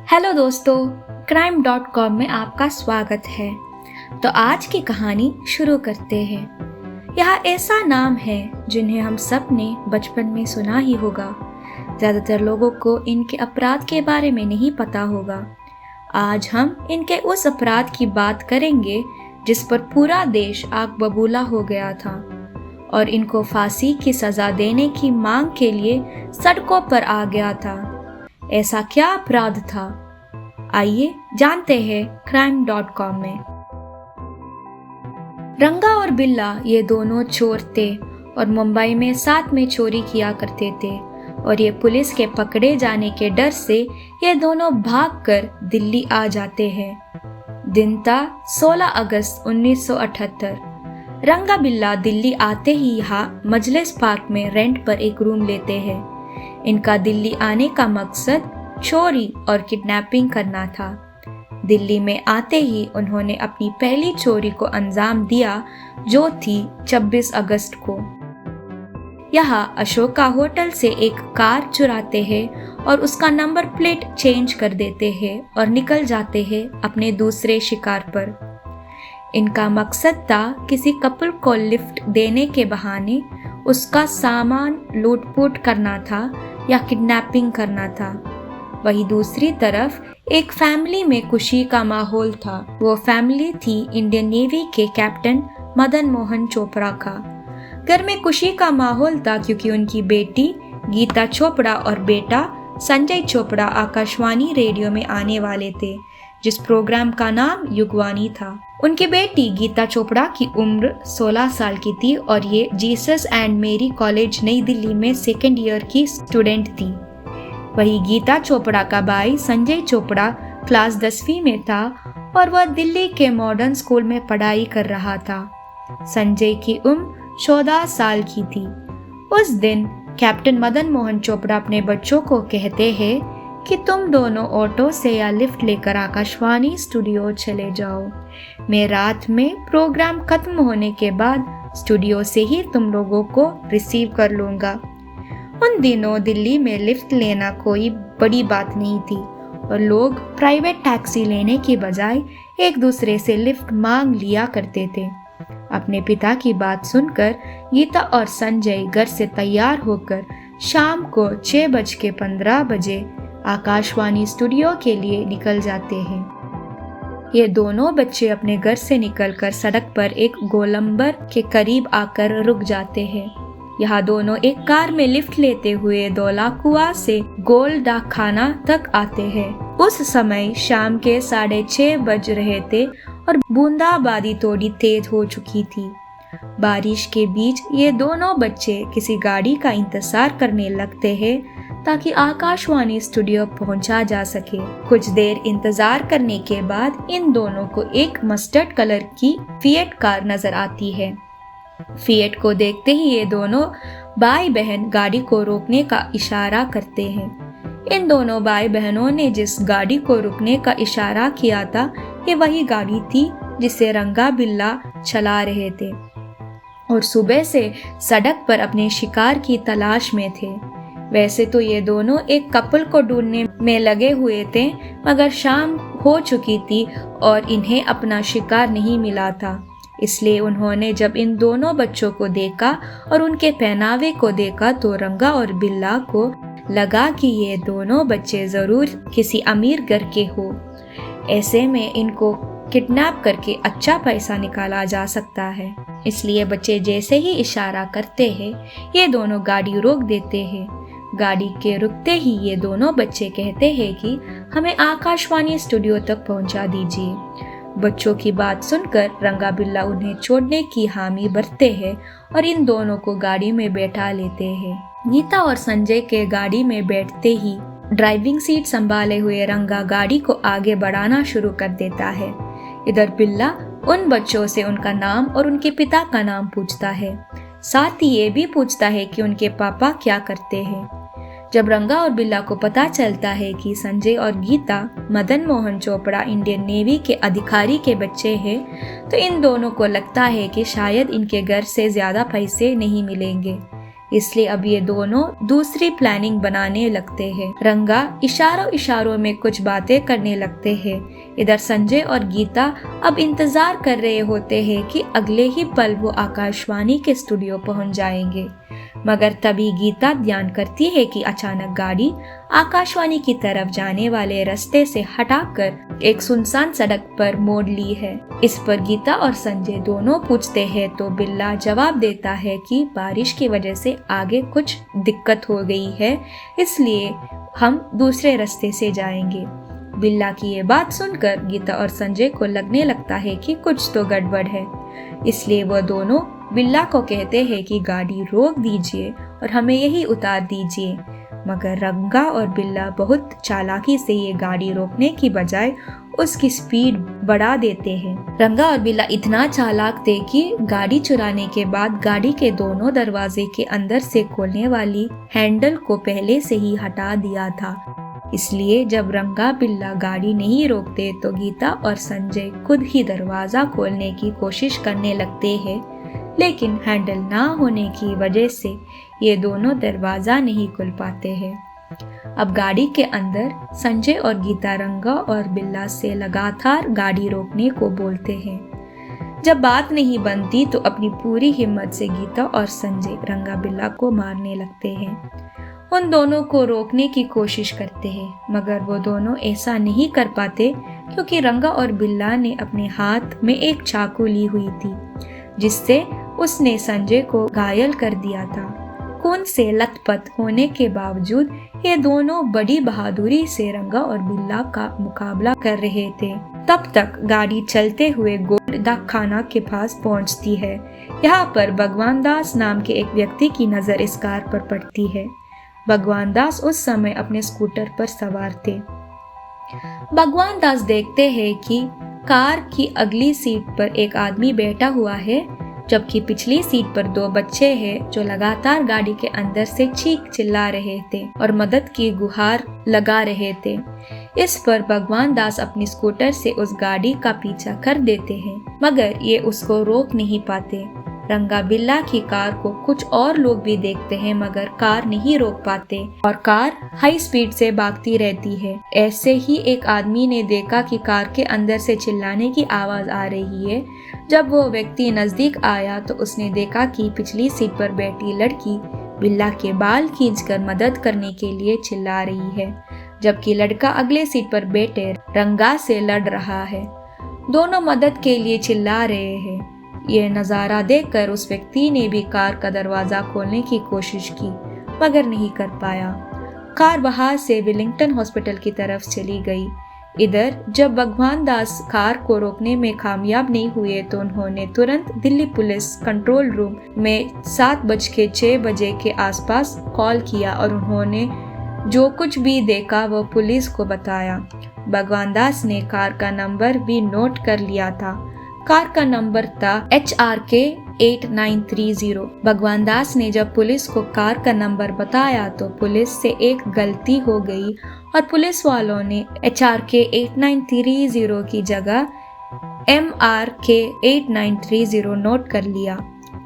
Hello दोस्तों, crime.com में आपका स्वागत है। तो आज की कहानी शुरू करते हैं। यह ऐसा नाम है जिन्हें हम सब ने बचपन में सुना ही होगा। ज़्यादातर लोगों को इनके अपराध के बारे में नहीं पता होगा। आज हम इनके उस अपराध की बात करेंगे जिस पर पूरा देश आग बबूला हो गया था और इनको फांसी की सज़ा देने की मांग के लिए सड़कों पर आ गया था। ऐसा क्या अपराध था? आइए जानते हैं crime.com में। रंगा और बिल्ला ये दोनों चोर थे और मुंबई में साथ में चोरी किया करते थे और ये पुलिस के पकड़े जाने के डर से ये दोनों भागकर दिल्ली आ जाते हैं। दिन था 16 अगस्त 1978। रंगा बिल्ला दिल्ली आते ही यहाँ मजलिस पार्क में रेंट पर एक रूम लेते हैं। इनका दिल्ली आने का मकसद चोरी और किडनैपिंग करना था। दिल्ली में आते ही उन्होंने अपनी पहली चोरी को अंजाम दिया जो थी 26 अगस्त को। यहाँ अशोका होटल से एक कार चुराते हैं और उसका नंबर प्लेट चेंज कर देते हैं और निकल जाते हैं अपने दूसरे शिकार पर। इनका मकसद था किसी कपल को लिफ्ट देने के बहाने उसका सामान लूट-पूट करना था या किडनैपिंग करना था। वही दूसरी तरफ एक फैमिली में खुशी का माहौल था। वो फैमिली थी इंडियन नेवी के कैप्टन मदन मोहन चोपड़ा का। घर में खुशी का माहौल था क्योंकि उनकी बेटी गीता चोपड़ा और बेटा संजय चोपड़ा आकाशवाणी रेडियो में आने वाले थे, जिस प्रोग्राम का नाम युगवानी था। उनकी बेटी गीता चोपड़ा की उम्र 16 साल की थी और ये जीसस एंड मेरी कॉलेज नई दिल्ली में सेकेंड ईयर की स्टूडेंट थी। वही गीता चोपड़ा का भाई संजय चोपड़ा क्लास 10वीं में था और वह दिल्ली के मॉडर्न स्कूल में पढ़ाई कर रहा था। संजय की उम्र 14 साल की थी। उस दिन कैप्टन मदन मोहन चोपड़ा अपने बच्चों को कहते हैं कि तुम दोनों ऑटो से या लिफ्ट लेकर आकाशवाणी स्टूडियो चले जाओ। मैं रात में प्रोग्राम खत्म होने के बाद स्टूडियो से ही तुम लोगों को रिसीव कर लूँगा। उन दिनों दिल्ली में लिफ्ट लेना कोई बड़ी बात नहीं थी और लोग प्राइवेट टैक्सी लेने की बजाय एक दूसरे से लिफ्ट मांग लिया करते थे। अपने पिता की बात सुनकर गीता और संजय घर से तैयार होकर शाम को 6:15 आकाशवाणी स्टूडियो के लिए निकल जाते हैं। ये दोनों बच्चे अपने घर से निकलकर सड़क पर एक गोलंबर के करीब आकर रुक जाते हैं। यहाँ दोनों एक कार में लिफ्ट लेते हुए धौलाकुआं से गोल डाक खाना तक आते हैं। उस समय शाम के 6:30 बज रहे थे और बूंदाबांदी थोड़ी तेज हो चुकी थी। बारिश के बीच ये दोनों बच्चे किसी गाड़ी का इंतजार करने लगते हैं ताकि आकाशवाणी स्टूडियो पहुंचा जा सके। कुछ देर इंतजार करने के बाद इन दोनों को एक मस्टर्ड कलर की फिएट कार नजर आती है। फिएट को देखते ही ये दोनों भाई बहन गाड़ी को रोकने का इशारा करते हैं। इन दोनों भाई बहनों ने जिस गाड़ी को रुकने का इशारा किया था ये वही गाड़ी थी जिसे रंगा बिल्ला चला रहे थे और सुबह से सड़क पर अपने शिकार की तलाश में थे। वैसे तो ये दोनों एक कपल को ढूंढने में लगे हुए थे, मगर शाम हो चुकी थी और इन्हें अपना शिकार नहीं मिला था। इसलिए उन्होंने जब इन दोनों बच्चों को देखा और उनके पहनावे को देखा तो रंगा और बिल्ला को लगा कि ये दोनों बच्चे जरूर किसी अमीर घर के हो। ऐसे में इनको किडनैप करके अच्छा पैसा निकाला जा सकता है। इसलिए बच्चे जैसे ही इशारा करते हैं ये दोनों गाड़ी रोक देते हैं। गाड़ी के रुकते ही ये दोनों बच्चे कहते हैं कि हमें आकाशवाणी स्टूडियो तक पहुंचा दीजिए। बच्चों की बात सुनकर रंगा बिल्ला उन्हें छोड़ने की हामी भरते हैं और इन दोनों को गाड़ी में बैठा लेते हैं। गीता और संजय के गाड़ी में बैठते ही ड्राइविंग सीट संभाले हुए रंगा गाड़ी को आगे बढ़ाना शुरू कर देता है। इधर बिल्ला उन बच्चों से उनका नाम और उनके पिता का नाम पूछता है। साथ ही ये भी पूछता है कि उनके पापा क्या करते हैं। जब रंगा और बिल्ला को पता चलता है कि संजय और गीता मदन मोहन चोपड़ा इंडियन नेवी के अधिकारी के बच्चे हैं, तो इन दोनों को लगता है कि शायद इनके घर से ज्यादा पैसे नहीं मिलेंगे। इसलिए अब ये दोनों दूसरी प्लानिंग बनाने लगते हैं। रंगा इशारों इशारों में कुछ बातें करने लगते हैं। इधर संजय और गीता अब इंतजार कर रहे होते हैं कि अगले ही पल वो आकाशवाणी के स्टूडियो पहुंच जाएंगे। मगर तभी गीता ध्यान करती है कि अचानक गाड़ी आकाशवाणी की तरफ जाने वाले रास्ते से हटाकर एक सुनसान सड़क पर मोड़ ली है। इस पर गीता और संजय दोनों पूछते हैं तो बिल्ला जवाब देता है कि बारिश की वजह से आगे कुछ दिक्कत हो गई है, इसलिए हम दूसरे रास्ते से जाएंगे। बिल्ला की ये बात सुनकर गीता और संजय को लगने लगता है कि कुछ तो गड़बड़ है, इसलिए वह दोनों बिल्ला को कहते हैं कि गाड़ी रोक दीजिए और हमें यही उतार दीजिए। मगर रंगा और बिल्ला बहुत चालाकी से ये गाड़ी रोकने की बजाय उसकी स्पीड बढ़ा देते हैं। रंगा और बिल्ला इतना चालाक थे कि गाड़ी चुराने के बाद गाड़ी के दोनों दरवाजे के अंदर से खोलने वाली हैंडल को पहले से ही हटा दिया था। इसलिए जब रंगा बिल्ला गाड़ी नहीं रोकते तो गीता और संजय खुद ही दरवाजा खोलने की कोशिश करने लगते हैं, लेकिन हैंडल ना होने की वजह से ये दोनों दरवाजा नहीं खोल पाते हैं। अब गाड़ी के अंदर संजय और गीता रंगा और बिल्ला से लगातार गाड़ी रोकने को बोलते हैं। जब बात नहीं बनती तो अपनी पूरी हिम्मत से गीता और संजय रंगा बिल्ला को मारने लगते हैं। उन दोनों को रोकने की कोशिश करते हैं, मगर वो दोनों ऐसा नहीं कर पाते क्योंकि रंगा और बिल्ला ने अपने हाथ में एक चाकू ली हुई थी, जिससे उसने संजय को घायल कर दिया था। खून से लथपथ होने के बावजूद ये दोनों बड़ी बहादुरी से रंगा और बिल्ला का मुकाबला कर रहे थे। तब तक गाड़ी चलते हुए गोल्ड खाना के पास पहुंचती है। यहाँ पर भगवान दास नाम के एक व्यक्ति की नजर इस कार पर पड़ती है। भगवान दास उस समय अपने स्कूटर पर सवार थे। भगवान दास देखते हैं कि कार की अगली सीट पर एक आदमी बैठा हुआ है, जबकि पिछली सीट पर दो बच्चे हैं जो लगातार गाड़ी के अंदर से चीख चिल्ला रहे थे और मदद की गुहार लगा रहे थे। इस पर भगवान दास अपनी स्कूटर से उस गाड़ी का पीछा कर देते हैं, मगर ये उसको रोक नहीं पाते। रंगा बिल्ला की कार को कुछ और लोग भी देखते हैं, मगर कार नहीं रोक पाते और कार हाई स्पीड से भागती रहती है। ऐसे ही एक आदमी ने देखा कि कार के अंदर से चिल्लाने की आवाज आ रही है। जब वो व्यक्ति नजदीक आया तो उसने देखा कि पिछली सीट पर बैठी लड़की बिल्ला के बाल खींचकर मदद करने के लिए चिल्ला रही है, जबकि लड़का अगले सीट पर बैठे रंगा से लड़ रहा है। दोनों मदद के लिए चिल्ला रहे हैं। ये नज़ारा देखकर उस व्यक्ति ने भी कार का दरवाजा खोलने की कोशिश की, मगर नहीं कर पाया। कार बाहर से विलिंगटन हॉस्पिटल की तरफ चली गई। इधर जब भगवान दास कार को रोकने में कामयाब नहीं हुए तो उन्होंने तुरंत दिल्ली पुलिस कंट्रोल रूम में 7:06 के आसपास कॉल किया और उन्होंने जो कुछ भी देखा वो पुलिस को बताया। भगवान दास ने कार का नंबर भी नोट कर लिया था। कार का नंबर था HRK 8930। भगवान दास ने जब पुलिस को कार का नंबर बताया तो पुलिस से एक गलती हो गई और पुलिस वालों ने HRK 8930 की जगह MRK 8930 नोट कर लिया।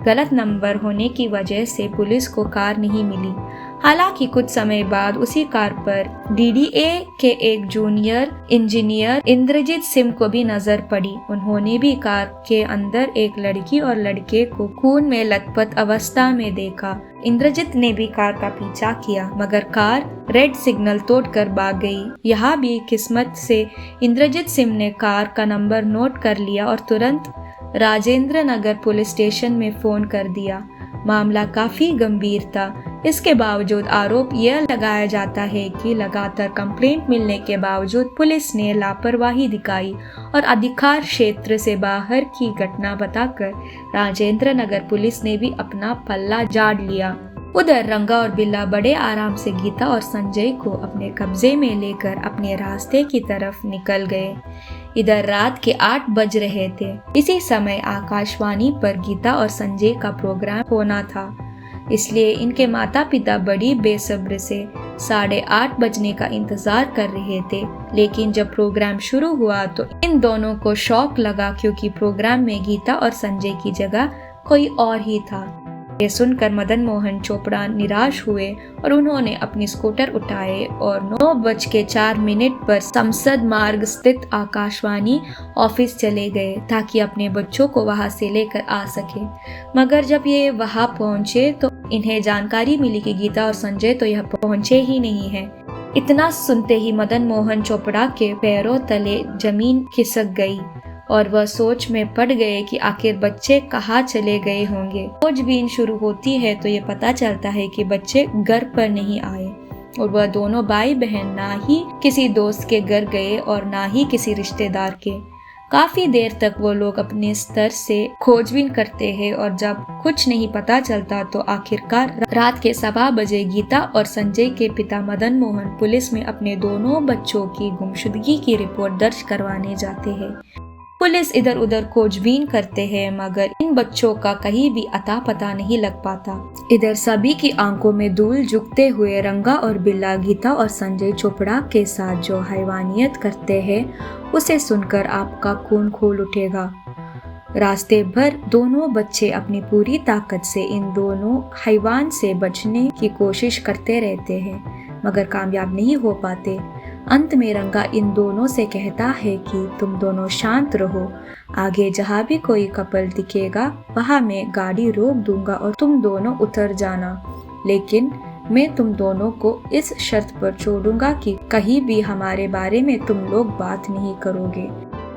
गलत नंबर होने की वजह से पुलिस को कार नहीं मिली। हालांकि कुछ समय बाद उसी कार पर DDA के एक जूनियर इंजीनियर इंद्रजीत सिंह को भी नजर पड़ी। उन्होंने भी कार के अंदर एक लड़की और लड़के को खून में लथपथ अवस्था में देखा। इंद्रजीत ने भी कार का पीछा किया, मगर कार रेड सिग्नल तोड़कर भाग गई। यहाँ भी किस्मत से इंद्रजीत सिंह ने कार का नंबर नोट कर लिया और तुरंत राजेंद्र नगर पुलिस स्टेशन में फोन कर दिया। मामला काफी गंभीर था। इसके बावजूद आरोप यह लगाया जाता है कि लगातार कंप्लेंट मिलने के बावजूद पुलिस ने लापरवाही दिखाई और अधिकार क्षेत्र से बाहर की घटना बताकर राजेंद्र नगर पुलिस ने भी अपना पल्ला झाड़ लिया। उधर रंगा और बिल्ला बड़े आराम से गीता और संजय को अपने कब्जे में लेकर अपने रास्ते की तरफ निकल गए। इधर रात के 8 बज रहे थे। इसी समय आकाशवाणी पर गीता और संजय का प्रोग्राम होना था, इसलिए इनके माता पिता बड़ी बेसब्री से 8:30 बजने का इंतजार कर रहे थे। लेकिन जब प्रोग्राम शुरू हुआ तो इन दोनों को शौक लगा, क्योंकि प्रोग्राम में गीता और संजय की जगह कोई और ही था। ये सुनकर मदन मोहन चोपड़ा निराश हुए और उन्होंने अपनी स्कूटर उठाए और 9:04 पर संसद मार्ग स्थित आकाशवाणी ऑफिस चले गए ताकि अपने बच्चों को वहां से लेकर आ सके। मगर जब ये वहां पहुंचे तो इन्हें जानकारी मिली कि गीता और संजय तो यह पहुंचे ही नहीं है। इतना सुनते ही मदन मोहन चोपड़ा के पैरों तले जमीन खिसक गई और वह सोच में पड़ गए कि आखिर बच्चे कहाँ चले गए होंगे। खोजबीन शुरू होती है तो ये पता चलता है कि बच्चे घर पर नहीं आए और वह दोनों भाई बहन ना ही किसी दोस्त के घर गए और ना ही किसी रिश्तेदार के। काफी देर तक वो लोग अपने स्तर से खोजबीन करते हैं और जब कुछ नहीं पता चलता तो आखिरकार रात के 1:15 बजे गीता और संजय के पिता मदन मोहन पुलिस में अपने दोनों बच्चों की गुमशुदगी की रिपोर्ट दर्ज करवाने जाते हैं। पुलिस इधर उधर खोजबीन करते हैं मगर इन बच्चों का कहीं भी अता पता नहीं लग पाता। इधर सभी की आंखों में धूल झुकते हुए रंगा और बिल्ला गीता और संजय चोपड़ा के साथ जो हैवानियत करते हैं उसे सुनकर आपका खून खोल उठेगा। रास्ते भर दोनों बच्चे अपनी पूरी ताकत से इन दोनों हैवान से बचने की कोशिश करते रहते हैं मगर कामयाब नहीं हो पाते। अंत में रंगा इन दोनों से कहता है कि तुम दोनों शांत रहो, आगे जहाँ भी कोई कपल दिखेगा वहाँ मैं गाड़ी रोक दूंगा और तुम दोनों उतर जाना, लेकिन मैं तुम दोनों को इस शर्त पर छोड़ूंगा कि कहीं भी हमारे बारे में तुम लोग बात नहीं करोगे।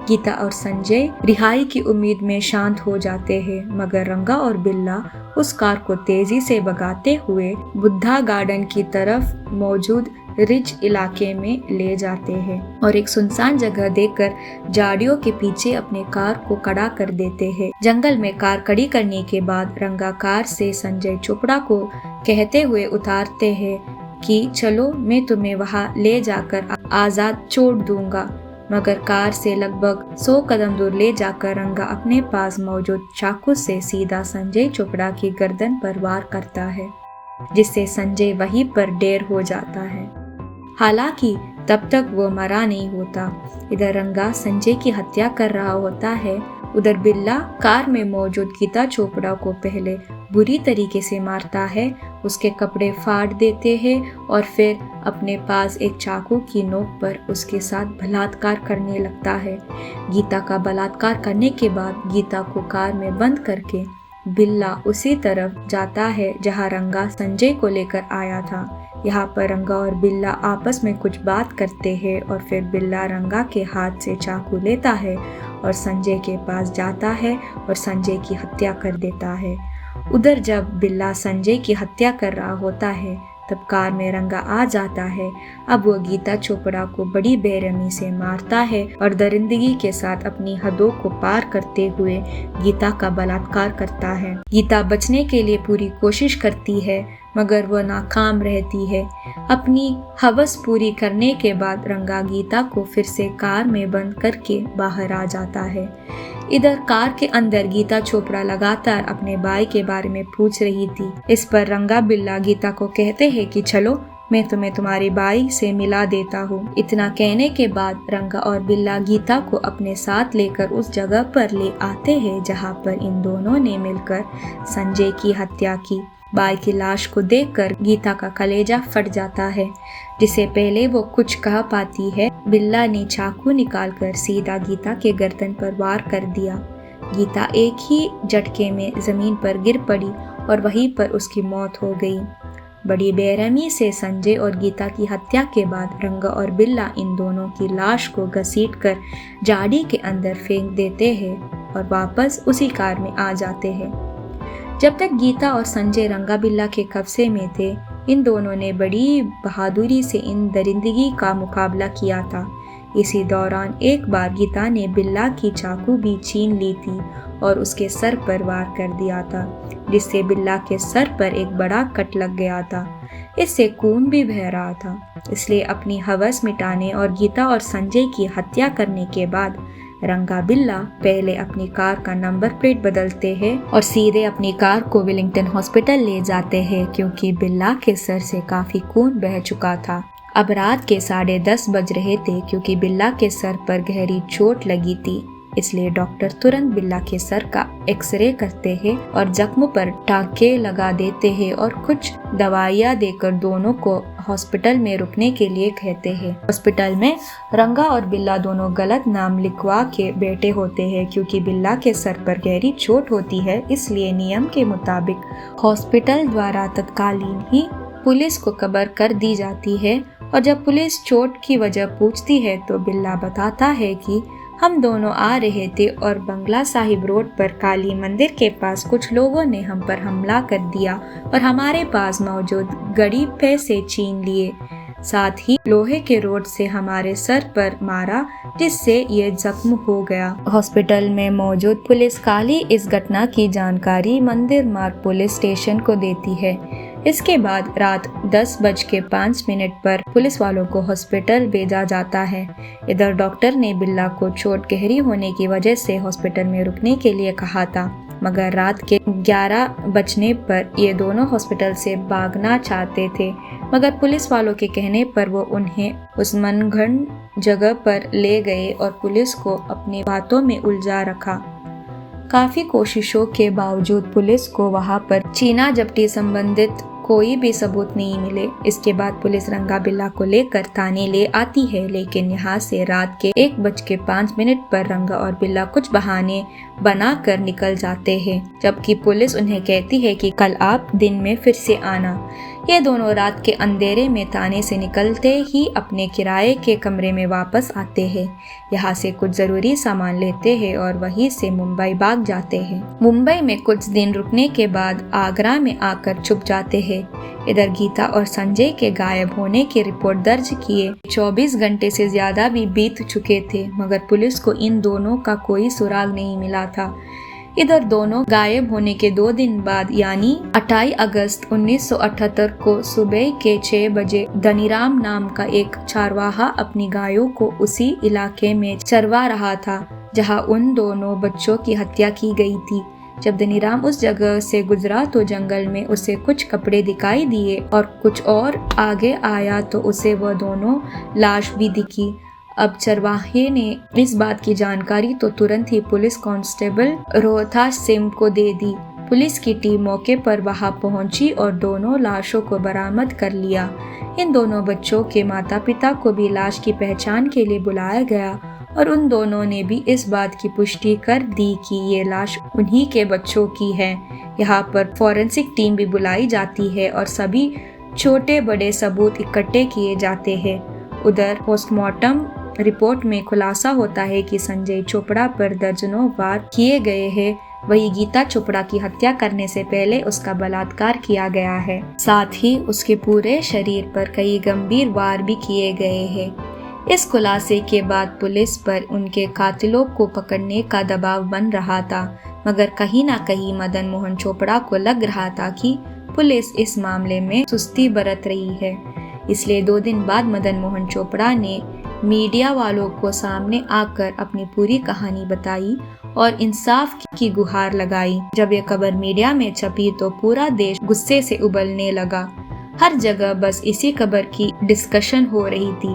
गीता और संजय रिहाई की उम्मीद में शांत हो जाते हैं मगर रंगा और बिल्ला उस कार को तेजी से भगाते हुए बुद्धा गार्डन की तरफ मौजूद रिज इलाके में ले जाते हैं और एक सुनसान जगह देखकर झाड़ियों के पीछे अपने कार को खड़ा कर देते हैं। जंगल में कार खड़ी करने के बाद रंगा कार से संजय चोपड़ा को कहते हुए उतारते हैं कि चलो मैं तुम्हें वहां ले जाकर आजाद छोड़ दूंगा, मगर कार से लगभग 100 कदम दूर ले जाकर रंगा अपने पास मौजूद चाकू से सीधा संजय चोपड़ा की गर्दन पर वार करता है, जिससे संजय वहीं पर ढेर हो जाता है। हालांकि तब तक वो मरा नहीं होता। इधर रंगा संजय की हत्या कर रहा होता है, उधर बिल्ला कार में मौजूद गीता चोपड़ा को पहले बुरी तरीके से मारता है, उसके कपड़े फाड़ देते हैं और फिर अपने पास एक चाकू की नोक पर उसके साथ बलात्कार करने लगता है। गीता का बलात्कार करने के बाद गीता को कार में बंद करके बिल्ला उसी तरफ जाता है जहां रंगा संजय को लेकर आया था। यहाँ पर रंगा और बिल्ला आपस में कुछ बात करते हैं और फिर बिल्ला रंगा के हाथ से चाकू लेता है और संजय के पास जाता है और संजय की हत्या कर देता है। उधर जब बिल्ला संजय की हत्या कर रहा होता है तब कार में रंगा आ जाता है। अब वो गीता चोपड़ा को बड़ी बेरहमी से मारता है और दरिंदगी के साथ अपनी हदों को पार करते हुए गीता का बलात्कार करता है। गीता बचने के लिए पूरी कोशिश करती है मगर वह नाकाम रहती है। अपनी हवस पूरी करने के बाद रंगा गीता को फिर से कार में बंद करके बाहर आ जाता है। इधर कार के अंदर गीता चोपड़ा लगातार अपने भाई के बारे में पूछ रही थी। इस पर रंगा बिल्ला गीता को कहते हैं कि चलो मैं तुम्हें तुम्हारे भाई से मिला देता हूँ। इतना कहने के बाद रंगा और बिल्ला गीता को अपने साथ लेकर उस जगह पर ले आते हैं जहाँ पर इन दोनों ने मिलकर संजय की हत्या की। भाई की लाश को देखकर गीता का कलेजा फट जाता है। जिसे पहले वो कुछ कह पाती है, बिल्ला ने चाकू निकालकर सीधा गीता के गर्दन पर वार कर दिया। गीता एक ही झटके में जमीन पर गिर पड़ी और वहीं पर उसकी मौत हो गई। बड़ी बेरहमी से संजय और गीता की हत्या के बाद रंगा और बिल्ला इन दोनों की लाश को घसीटकर झाड़ी के अंदर फेंक देते हैं और वापस उसी कार में आ जाते हैं। जब तक गीता और संजय रंगा बिल्ला के कब्जे में थे, इन दोनों ने बड़ी बहादुरी से इन दरिंदगी का मुकाबला किया था। इसी दौरान एक बार गीता ने बिल्ला की चाकू भी छीन ली थी और उसके सर पर वार कर दिया था, जिससे बिल्ला के सर पर एक बड़ा कट लग गया था। इससे खून भी बह रहा था। इसलिए अपनी हवस मिटाने और गीता और संजय की हत्या करने के बाद रंगा बिल्ला पहले अपनी कार का नंबर प्लेट बदलते हैं और सीधे अपनी कार को वेलिंगटन हॉस्पिटल ले जाते हैं, क्योंकि बिल्ला के सर से काफी खून बह चुका था। अब रात के 10:30 बज रहे थे क्योंकि बिल्ला के सर पर गहरी चोट लगी थी। इसलिए डॉक्टर तुरंत बिल्ला के सर का एक्सरे करते हैं और जख्म पर टाँके लगा देते हैं और कुछ दवाइयाँ देकर दोनों को हॉस्पिटल में रुकने के लिए कहते हैं। हॉस्पिटल में रंगा और बिल्ला दोनों गलत नाम लिखवा के बैठे होते हैं क्योंकि बिल्ला के सर पर गहरी चोट होती है, इसलिए नियम के मुताबिक हॉस्पिटल द्वारा तत्कालीन ही पुलिस को खबर कर दी जाती है। और जब पुलिस चोट की वजह पूछती है तो बिल्ला बताता है कि हम दोनों आ रहे थे और बंगला साहिब रोड पर काली मंदिर के पास कुछ लोगों ने हम पर हमला कर दिया और हमारे पास मौजूद गड़ी पैसे छीन लिए, साथ ही लोहे के रोड से हमारे सर पर मारा जिससे ये जख्म हो गया। हॉस्पिटल में मौजूद पुलिस काली इस घटना की जानकारी मंदिर मार्ग पुलिस स्टेशन को देती है। इसके बाद रात 10:05 पर पुलिस वालों को हॉस्पिटल भेजा जाता है। इधर डॉक्टर ने बिल्ला को चोट गहरी होने की वजह से हॉस्पिटल में रुकने के लिए कहा था, मगर रात के 11 बजने पर ये दोनों हॉस्पिटल से भागना चाहते थे, मगर पुलिस वालों के कहने पर वो उन्हें उस मनगढ़ जगह पर ले गए और पुलिस को अपनी बातों में उलझा रखा। काफी कोशिशों के बावजूद पुलिस को वहां पर चीना जब्ती संबंधित कोई भी सबूत नहीं मिले। इसके बाद पुलिस रंगा बिल्ला को लेकर थाने ले आती है, लेकिन यहाँ से रात के 1:05 पर रंगा और बिल्ला कुछ बहाने बनाकर निकल जाते हैं, जबकि पुलिस उन्हें कहती है कि कल आप दिन में फिर से आना। ये दोनों रात के अंधेरे में थाने से निकलते ही अपने किराए के कमरे में वापस आते हैं। यहाँ से कुछ जरूरी सामान लेते हैं और वहीं से मुंबई भाग जाते हैं। मुंबई में कुछ दिन रुकने के बाद आगरा में आकर छुप जाते हैं। इधर गीता और संजय के गायब होने की रिपोर्ट दर्ज किए 24 घंटे से ज्यादा भी बीत चुके थे, मगर पुलिस को इन दोनों का कोई सुराग नहीं मिला था। इधर दोनों गायब होने के 2 दिन बाद यानी 28 अगस्त 1978 को सुबह के 6 बजे धनीराम नाम का एक चारवाहा अपनी गायों को उसी इलाके में चरवा रहा था जहां उन दोनों बच्चों की हत्या की गई थी। जब धनीराम उस जगह से गुजरा तो जंगल में उसे कुछ कपड़े दिखाई दिए और कुछ और आगे आया तो उसे वह दोनों लाश भी दिखी। अब चरवाहे ने इस बात की जानकारी तो तुरंत ही पुलिस कांस्टेबल रोहतास सिंह को दे दी। पुलिस की टीम मौके पर वहां पहुंची और दोनों लाशों को बरामद कर लिया। इन दोनों बच्चों के माता पिता को भी लाश की पहचान के लिए बुलाया गया और उन दोनों ने भी इस बात की पुष्टि कर दी कि ये लाश उन्हीं के बच्चों की है। यहाँ पर फॉरेंसिक टीम भी बुलाई जाती है और सभी छोटे बड़े सबूत इकट्ठे किए जाते हैं। उधर पोस्टमार्टम रिपोर्ट में खुलासा होता है कि संजय चोपड़ा पर दर्जनों वार किए गए हैं, वही गीता चोपड़ा की हत्या करने से पहले उसका बलात्कार किया गया है। साथ ही उसके पूरे शरीर पर कई गंभीर वार भी किए गए हैं। इस खुलासे के बाद पुलिस पर उनके कातिलों को पकड़ने का दबाव बन रहा था, मगर कहीं ना कहीं मदन मोहन चोपड़ा को लग रहा था कि पुलिस इस मामले में सुस्ती बरत रही है। इसलिए 2 दिन बाद मदन मोहन चोपड़ा ने मीडिया वालों को सामने आकर अपनी पूरी कहानी बताई और इंसाफ की गुहार लगाई। जब यह खबर मीडिया में छपी तो पूरा देश गुस्से से उबलने लगा। हर जगह बस इसी खबर की डिस्कशन हो रही थी।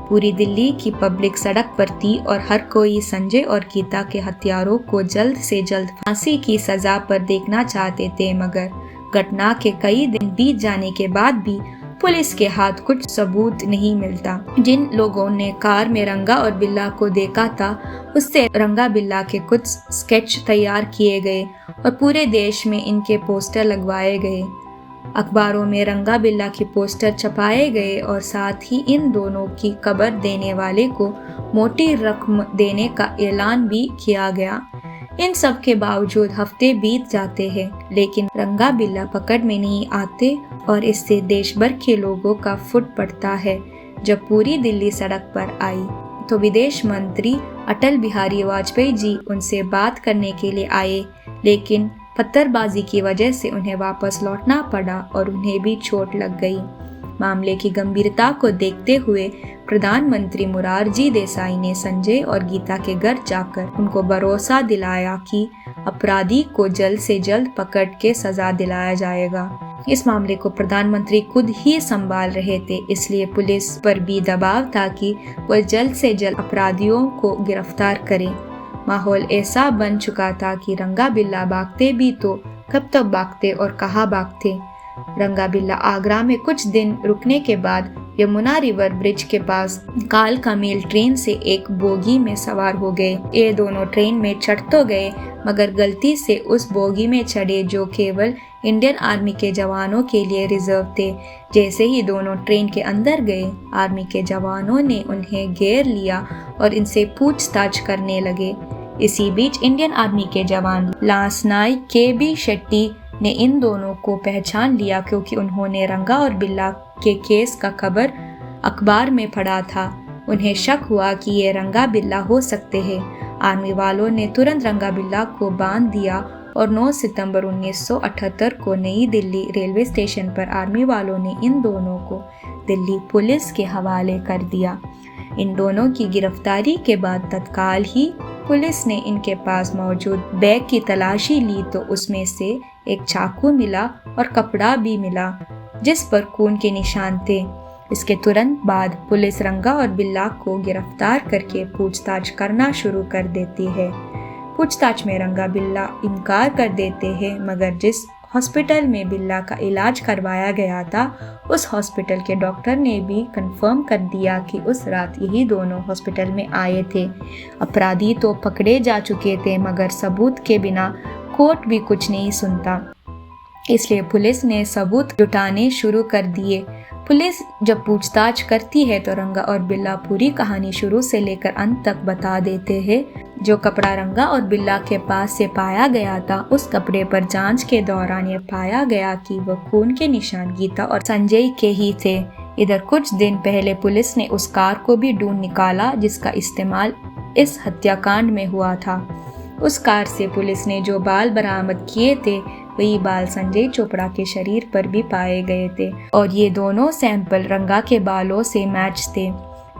पूरी दिल्ली की पब्लिक सड़क पर थी और हर कोई संजय और गीता के हत्यारों को जल्द से जल्द फांसी की सजा पर देखना चाहते थे, मगर घटना के कई दिन बीत जाने के बाद भी पुलिस के हाथ कुछ सबूत नहीं मिलता। जिन लोगों ने कार में रंगा और बिल्ला को देखा था उससे रंगा बिल्ला के कुछ स्केच तैयार किए गए और पूरे देश में इनके पोस्टर लगवाए गए। अखबारों में रंगा बिल्ला के पोस्टर छपाए गए और साथ ही इन दोनों की खबर देने वाले को मोटी रकम देने का ऐलान भी किया गया। इन सब के बावजूद हफ्ते बीत जाते हैं, लेकिन रंगा बिल्ला पकड़ में नहीं आते और इससे देश भर के लोगों का फुट पड़ता है। जब पूरी दिल्ली सड़क पर आई तो विदेश मंत्री अटल बिहारी वाजपेयी जी उनसे बात करने के लिए आए, लेकिन पत्थरबाजी की वजह से उन्हें वापस लौटना पड़ा और उन्हें भी चोट लग गई। मामले की गंभीरता को देखते हुए प्रधानमंत्री मोरारजी देसाई ने संजय और गीता के घर जाकर उनको भरोसा दिलाया कि अपराधी को जल्द से जल्द पकड़ के सजा दिलाया जाएगा। इस मामले को प्रधानमंत्री खुद ही संभाल रहे थे, इसलिए पुलिस पर भी दबाव था कि वह जल्द से जल्द अपराधियों को गिरफ्तार करें। माहौल ऐसा बन चुका था कि रंगा बिल्ला भागते भी तो कब तक भागते और कहाँ भागते। रंगा बिल्ला आगरा में कुछ दिन रुकने के बाद यमुना रिवर ब्रिज के पास काल का मेल ट्रेन से एक बोगी में सवार हो गए। ये दोनों ट्रेन में चढ़ तो गए मगर गलती से उस बोगी में चढ़े जो केवल इंडियन आर्मी के जवानों के लिए रिजर्व थे। जैसे ही दोनों ट्रेन के अंदर गए, आर्मी के जवानों ने उन्हें घेर लिया और इनसे पूछताछ करने लगे। इसी बीच इंडियन आर्मी के जवान लांसनाई के शेट्टी ने इन दोनों को पहचान लिया क्योंकि उन्होंने रंगा और बिल्ला के केस का खबर अखबार में पढ़ा था। उन्हें शक हुआ कि ये रंगा बिल्ला हो सकते हैं। आर्मी वालों ने तुरंत रंगा बिल्ला को बांध दिया और 9 सितंबर 1978 को नई दिल्ली रेलवे स्टेशन पर आर्मी वालों ने इन दोनों को दिल्ली पुलिस के हवाले कर दिया। इन दोनों की गिरफ्तारी के बाद तत्काल ही पुलिस ने इनके पास मौजूद बैग की तलाशी ली तो उसमें से एक चाकू मिला और कपड़ा भी मिला जिस पर खून के निशान थे। इसके तुरंत बाद पुलिस रंगा और बिल्ला को गिरफ्तार करके पूछताछ करना शुरू कर देती है। पूछताछ में रंगा बिल्ला इनकार कर देते हैं मगर जिस हॉस्पिटल में बिल्ला का इलाज करवाया गया था उस हॉस्पिटल के डॉक्टर ने भी कंफर्म कर दिया कि उस रात यही दोनों हॉस्पिटल में आए थे। अपराधी तो पकड़े जा चुके थे मगर सबूत के बिना कोर्ट भी कुछ नहीं सुनता, इसलिए पुलिस ने सबूत जुटाने शुरू कर दिए। पुलिस जब पूछताछ करती है तो रंगा और बिल्ला पूरी कहानी शुरू से लेकर अंत तक बता देते हैं। जो कपड़ा रंगा और बिल्ला के पास से पाया गया था उस कपड़े पर जांच के दौरान ये पाया गया कि वह खून के निशान गीता और संजय के ही थे। इधर कुछ दिन पहले पुलिस ने उस कार को भी ढूंढ निकाला जिसका इस्तेमाल इस हत्याकांड में हुआ था। उस कार से पुलिस ने जो बाल बरामद किए थे वही बाल संजय चोपड़ा के शरीर पर भी पाए गए थे और ये दोनों सैंपल रंगा के बालों से मैच थे।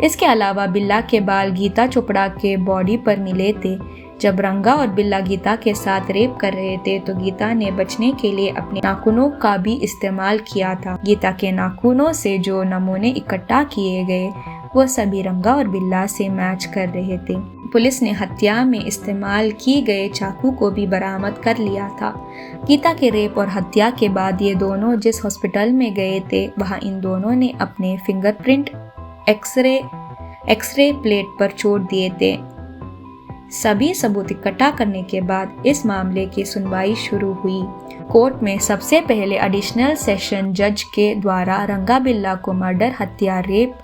इसके अलावा बिल्ला के बाल गीता चोपड़ा के बॉडी पर मिले थे। जब रंगा और बिल्ला गीता के साथ रेप कर रहे थे तो गीता ने बचने के लिए अपने नाखूनों का भी इस्तेमाल किया था। गीता के नाखूनों से जो नमूने इकट्ठा किए गए वो सभी रंगा और बिल्ला से मैच कर रहे थे। पुलिस ने हत्या में इस्तेमाल की गए चाकू को भी बरामद कर लिया था। गीता के रेप और हत्या के बाद ये दोनों जिस हॉस्पिटल में गए थे वहां इन दोनों ने अपने फिंगरप्रिंट एक्सरे प्लेट पर छोड़ दिए थे। सभी सबूत इकट्ठा करने के बाद इस मामले की सुनवाई शुरू हुई। कोर्ट में सबसे पहले एडिशनल सेशन जज के द्वारा रंगा बिल्ला को मर्डर, हत्या, रेप,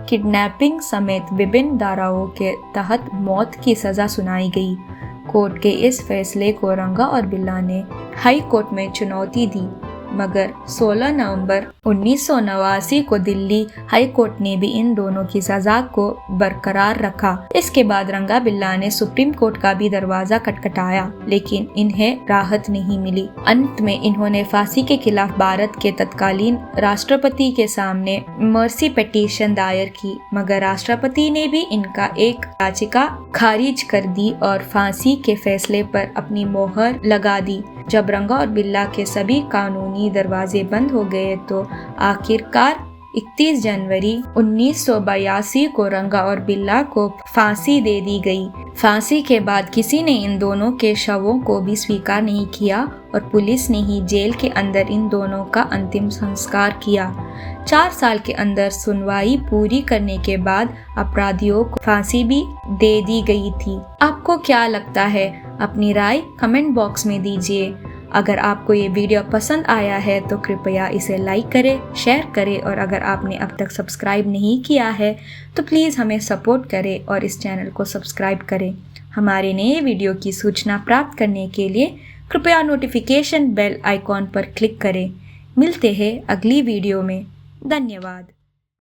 किडनैपिंग समेत विभिन्न धाराओं के तहत मौत की सजा सुनाई गई। कोर्ट के इस फैसले को रंगा और बिल्ला ने हाई कोर्ट में चुनौती दी मगर 16 नवंबर 1989 को दिल्ली हाई कोर्ट ने भी इन दोनों की सजा को बरकरार रखा। इसके बाद रंगा बिल्ला ने सुप्रीम कोर्ट का भी दरवाजा खटखटाया लेकिन इन्हें राहत नहीं मिली। अंत में इन्होंने फांसी के खिलाफ भारत के तत्कालीन राष्ट्रपति के सामने मर्सी पिटीशन दायर की मगर राष्ट्रपति ने भी इनका एक याचिका खारिज कर दी और फांसी के फैसले पर अपनी मोहर लगा दी। जब रंगा और बिल्ला के सभी कानूनी दरवाजे बंद हो गए तो आखिरकार 31 जनवरी 1982 को रंगा और बिल्ला को फांसी दे दी गई। फांसी के बाद किसी ने इन दोनों के शवों को भी स्वीकार नहीं किया और पुलिस ने ही जेल के अंदर इन दोनों का अंतिम संस्कार किया। 4 साल के अंदर सुनवाई पूरी करने के बाद अपराधियों को फांसी भी दे दी गई थी। आपको क्या लगता है? अपनी राय कमेंट बॉक्स में दीजिए। अगर आपको ये वीडियो पसंद आया है तो कृपया इसे लाइक करें, शेयर करें और अगर आपने अब तक सब्सक्राइब नहीं किया है तो प्लीज़ हमें सपोर्ट करें और इस चैनल को सब्सक्राइब करें। हमारे नए वीडियो की सूचना प्राप्त करने के लिए कृपया नोटिफिकेशन बेल आइकॉन पर क्लिक करें। मिलते हैं अगली वीडियो में। धन्यवाद।